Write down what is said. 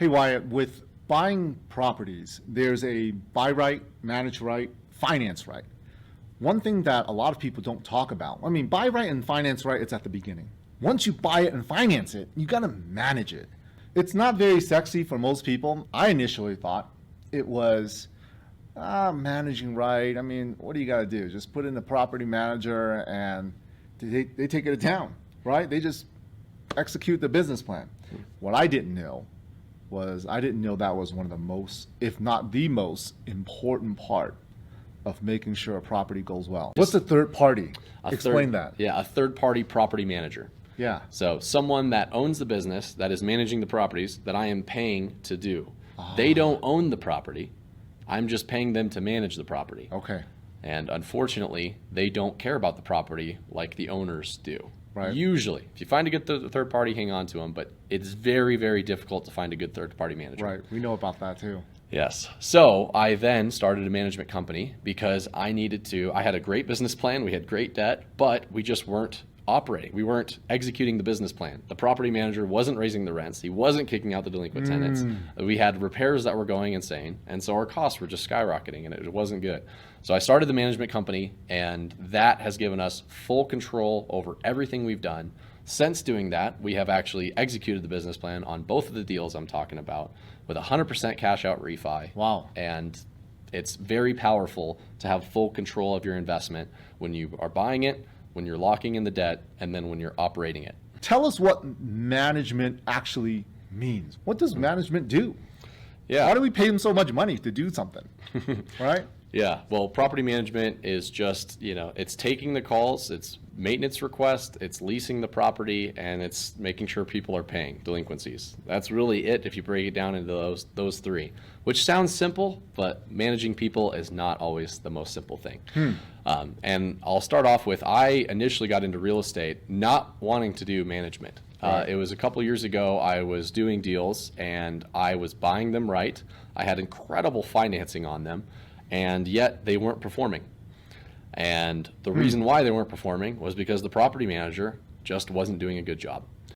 Hey Wyatt, with buying properties, there's a buy right, manage right, finance right. One thing that a lot of people don't talk about, I mean, buy right and finance right, it's at the beginning. Once you buy it and finance it, you gotta manage it. It's not very sexy for most people. I initially thought it was managing right. I mean, what do you gotta do? Just put in the property manager and they take it down, right? They just execute the business plan. What I didn't know was I didn't know that was one of the most, if not the most important part of making sure a property goes well. What's a third party? Explain that. Yeah, a third party property manager. Yeah. So someone that owns the business, that is managing the properties that I am paying to do. They don't own the property. I'm just paying them to manage the property. Okay. And unfortunately, they don't care about the property like the owners do. Right. Usually, if you find a good third party, hang on to them. But it's very, very difficult to find a good third party manager. Right. We know about that too. Yes. So I then started a management company because I had a great business plan. We had great debt, but we just weren't operating. We weren't executing the business plan. The property manager wasn't raising the rents. He wasn't kicking out the delinquent tenants. We had repairs that were going insane. And so our costs were just skyrocketing and it wasn't good. So I started the management company, and that has given us full control over everything we've done. Since doing that, we have actually executed the business plan on both of the deals I'm talking about with 100% cash out refi. Wow. And it's very powerful to have full control of your investment when you are buying it, when you're locking in the debt, and then when you're operating it. Tell us what management actually means. What does management do? Yeah. Why do we pay them so much money to do something? Right? Yeah, well, property management is just, it's taking the calls, it's maintenance requests, it's leasing the property, and it's making sure people are paying delinquencies. That's really it if you break it down into those three, which sounds simple, but managing people is not always the most simple thing. And I'll start off with, I initially got into real estate not wanting to do management. Right. It was a couple years ago, I was doing deals, and I was buying them right. I had incredible financing on them. And yet they weren't performing. And the reason why they weren't performing was because the property manager just wasn't doing a good job.